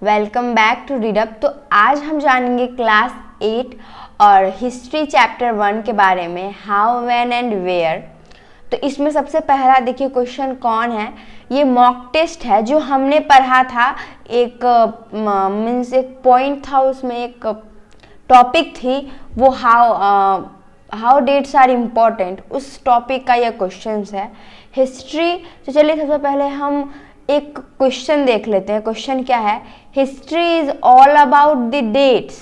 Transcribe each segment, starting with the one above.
Welcome back to read up. तो आज हम जानेंगे क्लास 8 और हिस्ट्री चैप्टर 1 के बारे में, हाउ, व्हेन एंड वेयर। तो इसमें सबसे पहला देखिए क्वेश्चन कौन है। ये मॉक टेस्ट है जो हमने पढ़ा था। एक मीन्स एक पॉइंट था, उसमें एक टॉपिक थी, वो हाउ डेट्स आर इम्पोर्टेंट, उस टॉपिक का यह क्वेश्चन है हिस्ट्री। तो चलिए सबसे पहले हम एक क्वेश्चन देख लेते हैं। क्वेश्चन क्या है? History is all about the dates.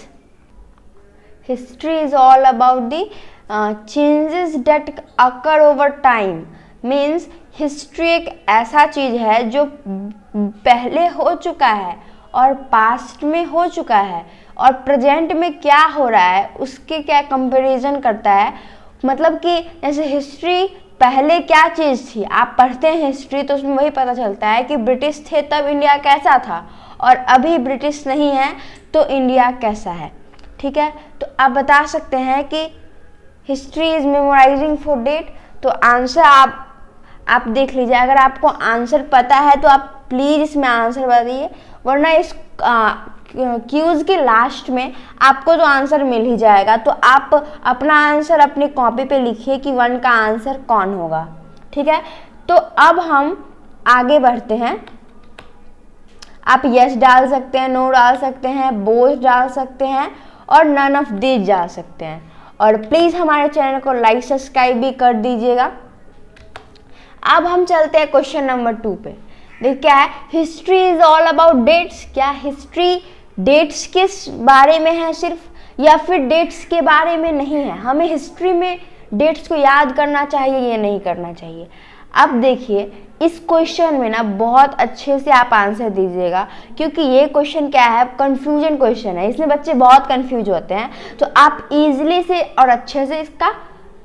History is all about the changes that occur over time. Means history एक ऐसा चीज है जो पहले हो चुका है और पास्ट में हो चुका है और प्रेजेंट में क्या हो रहा है उसके क्या कंपैरिजन करता है। मतलब कि जैसे हिस्ट्री पहले क्या चीज़ थी, आप पढ़ते हैं हिस्ट्री तो उसमें वही पता चलता है कि ब्रिटिश थे तब इंडिया कैसा था, और अभी ब्रिटिश नहीं है तो इंडिया कैसा है। ठीक है, तो आप बता सकते हैं कि history is memorising for date. तो आंसर आप देख लीजिए। अगर आपको आंसर पता है तो आप प्लीज़ इसमें आंसर बताइए, वरना इस क्यूज के लास्ट में आपको तो आंसर मिल ही जाएगा। तो आप अपना आंसर अपनी कॉपी पे लिखिए कि 1 का आंसर कौन होगा। ठीक है, तो अब हम आगे बढ़ते हैं। आप यस डाल सकते हैं, नो डाल सकते हैं, बोथ डाल सकते हैं और नन ऑफ दीज डाल सकते हैं। और प्लीज़ हमारे चैनल को लाइक सब्सक्राइब भी कर दीजिएगा। अब हम चलते हैं क्वेश्चन नंबर 2 पे। देखिए क्या है, history is all about dates. क्या हिस्ट्री डेट्स के बारे में है सिर्फ, या फिर डेट्स के बारे में नहीं है? हमें हिस्ट्री में डेट्स को याद करना चाहिए या नहीं करना चाहिए? अब देखिए इस क्वेश्चन में ना बहुत अच्छे से आप आंसर दीजिएगा, क्योंकि ये क्वेश्चन क्या है, कंफ्यूजन क्वेश्चन है। इसमें बच्चे बहुत कंफ्यूज होते हैं, तो आप इजीली से और अच्छे से इसका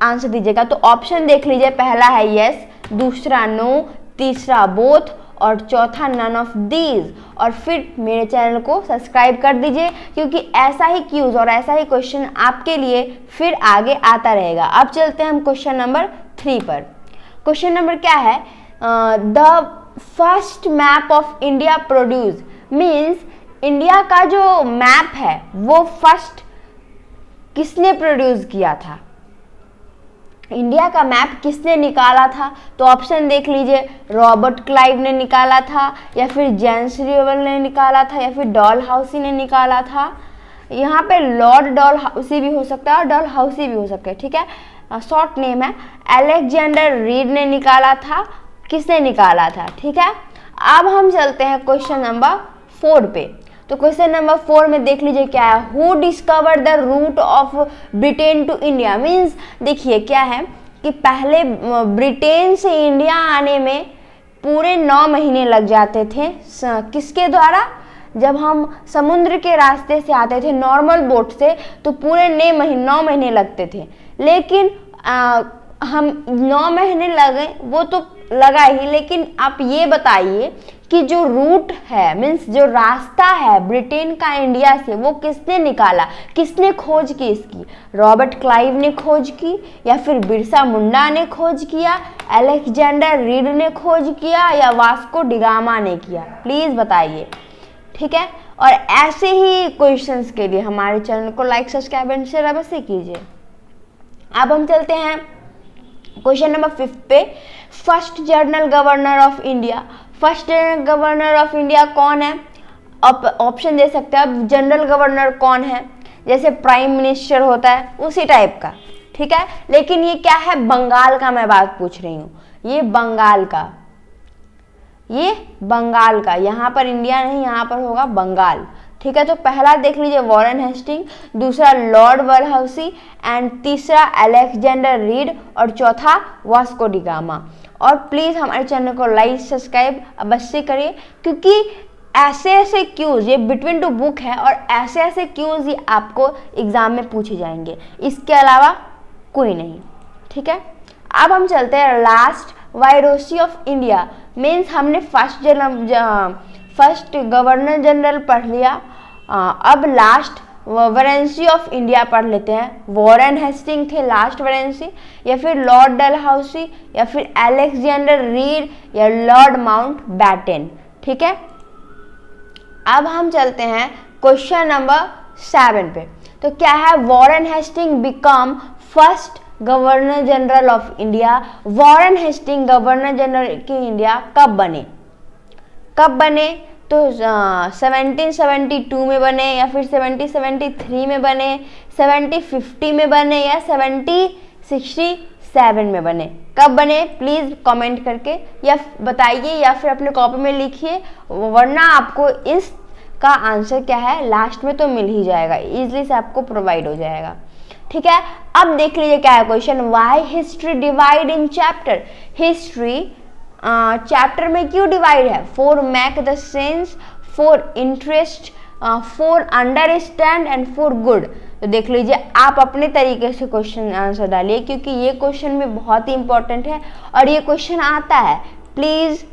आंसर दीजिएगा। तो ऑप्शन देख लीजिए, पहला है यस, दूसरा नो, तीसरा बोथ और चौथा नन ऑफ दीज। और फिर मेरे चैनल को सब्सक्राइब कर दीजिए, क्योंकि ऐसा ही क्यूज और ऐसा ही क्वेश्चन आपके लिए फिर आगे आता रहेगा। अब चलते हैं हम क्वेश्चन नंबर 3 पर। क्वेश्चन नंबर क्या है, the first map of India produce. Means India का जो मैप है वो फर्स्ट किसने प्रोड्यूस किया था, इंडिया का मैप किसने निकाला था? तो ऑप्शन देख लीजिए, रॉबर्ट क्लाइव ने निकाला था, या फिर जेम्स रिवल ने निकाला था, या फिर डॉलहाउसी ने निकाला था। यहाँ पे लॉर्ड डॉलहाउसी भी हो सकता है और डॉलहाउसी भी हो सकता है। ठीक है, शॉर्ट नेम है। अलेक्जेंडर रीड ने निकाला था। किसने निकाला था? ठीक है, अब हम चलते हैं क्वेश्चन नंबर 4 पे। तो क्वेश्चन नंबर 4 में देख लीजिए क्या है, who discover the route of Britain to India. Means देखिए क्या है कि पहले ब्रिटेन से इंडिया आने में पूरे 9 महीने लग जाते थे। किसके द्वारा? जब हम समुद्र के रास्ते से आते थे नॉर्मल बोट से, तो पूरे 9 महीने लगते थे। लेकिन हम 9 महीने लगे वो तो लगा ही, लेकिन आप ये बताइए कि जो रूट है, मीन्स जो रास्ता है ब्रिटेन का इंडिया से, वो किसने निकाला, किसने खोज की इसकी? रॉबर्ट क्लाइव ने खोज की, या फिर बिरसा मुंडा ने खोज किया, अलेक्जेंडर रीड ने खोज किया, या वास्को डिगामा ने किया? प्लीज बताइए। ठीक है, और ऐसे ही क्वेश्चंस के लिए हमारे चैनल को लाइक सब्सक्राइब एंड शेयर अवश्य कीजिए। अब हम चलते हैं क्वेश्चन नंबर 5 पे। First general governor of India. First general governor of India कौन है? ऑप्शन दे सकते हैं आप। जनरल गवर्नर कौन है? जैसे प्राइम मिनिस्टर होता है उसी टाइप का। ठीक है, लेकिन ये क्या है, बंगाल का मैं बात पूछ रही हूँ। ये बंगाल का, यहाँ पर इंडिया नहीं, यहाँ पर होगा बंगाल। ठीक है, तो पहला देख लीजिए वॉरेन हेस्टिंग, दूसरा लॉर्ड डलहौसी एंड तीसरा अलेक्जेंडर रीड और चौथा वास्को डिगामा। और प्लीज़ हमारे चैनल को लाइक सब्सक्राइब अवश्य करिए, क्योंकि ऐसे ऐसे क्यूज, ये बिटवीन टू बुक है और ऐसे ऐसे क्यूज ही आपको एग्जाम में पूछे जाएंगे, इसके अलावा कोई नहीं। ठीक है, अब हम चलते हैं लास्ट, वायरोसी ऑफ इंडिया। मीन्स हमने फर्स्ट गवर्नर जनरल पढ़ लिया, अब लास्ट वायरोसी ऑफ इंडिया पढ़ लेते हैं। वॉरेन हेस्टिंग थे लास्ट वायरोसी, या फिर लॉर्ड डलहौसी, या फिर अलेक्जेंडर रीड, या लॉर्ड माउंटबेटन। ठीक है, अब हम चलते हैं क्वेश्चन नंबर 7 पे। तो क्या है, Warren Hasting become first governor general of India. Warren Hasting governor general की इंडिया कब बने? कब बने? तो 1772 में बने, या फिर 1773 में बने, 1750 में बने, या 1767 में बने? कब बने प्लीज कमेंट करके या बताइए, या फिर अपने कॉपी में लिखिए, वरना आपको इसका आंसर क्या है लास्ट में तो मिल ही जाएगा, इजीली से आपको प्रोवाइड हो जाएगा। ठीक है, अब देख लीजिए क्या है question. Why history divide in chapter. History chapter में क्यों डिवाइड है? For make the sense, for interest, for understand and for good. तो देख लीजिए, आप अपने तरीके से क्वेश्चन आंसर डालिए, क्योंकि ये क्वेश्चन भी बहुत ही इंपॉर्टेंट है और ये क्वेश्चन आता है। प्लीज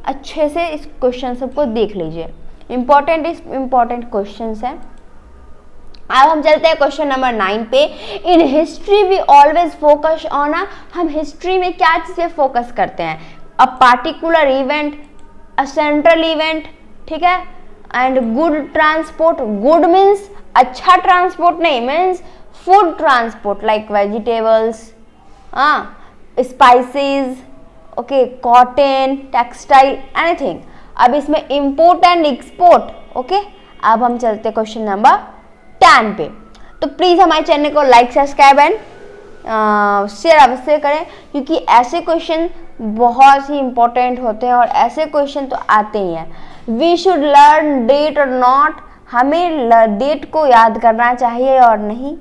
अच्छे से इस क्वेश्चन सबको देख लीजिए, इंपॉर्टेंट क्वेश्चन है। अब हम चलते हैं क्वेश्चन नंबर 9 पे। In history we always focus on हम हिस्ट्री में क्या चीजें फोकस करते हैं? A particular event, a central event, ठीक है, and good transport. Good means अच्छा ट्रांसपोर्ट नहीं, means food transport like vegetables, spices, okay, cotton, textile, anything. अब इसमें इंपोर्ट एंड एक्सपोर्ट। ओके, अब हम चलते क्वेश्चन नंबर 10 पे। तो प्लीज हमारे चैनल को लाइक, सब्सक्राइब एंड शेयर अवश्य करें, क्योंकि ऐसे क्वेश्चन बहुत ही इंपॉर्टेंट होते हैं और ऐसे क्वेश्चन तो आते ही हैं। वी शुड लर्न डेट और नॉट। हमें डेट को याद करना चाहिए और नहीं?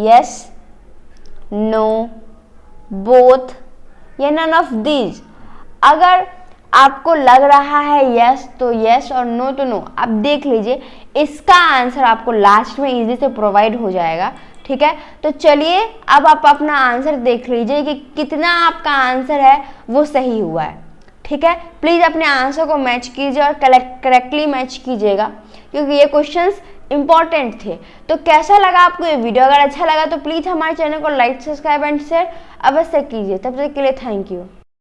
यस, नो, बोथ, या नन ऑफ दीज। अगर आपको लग रहा है यस तो यस और नो तो नो। आप देख लीजिए, इसका आंसर आपको लास्ट में इजी से प्रोवाइड हो जाएगा। ठीक है, तो चलिए अब आप अपना आंसर देख लीजिए कि कितना आपका आंसर है वो सही हुआ है। ठीक है, प्लीज अपने आंसर को मैच कीजिए और करेक्टली मैच कीजिएगा, क्योंकि ये क्वेश्चंस इंपॉर्टेंट थे। तो कैसा लगा आपको ये वीडियो? अगर अच्छा लगा तो प्लीज हमारे चैनल को लाइक, सब्सक्राइब एंड शेयर अवश्य कीजिए। तब तक के लिए थैंक यू।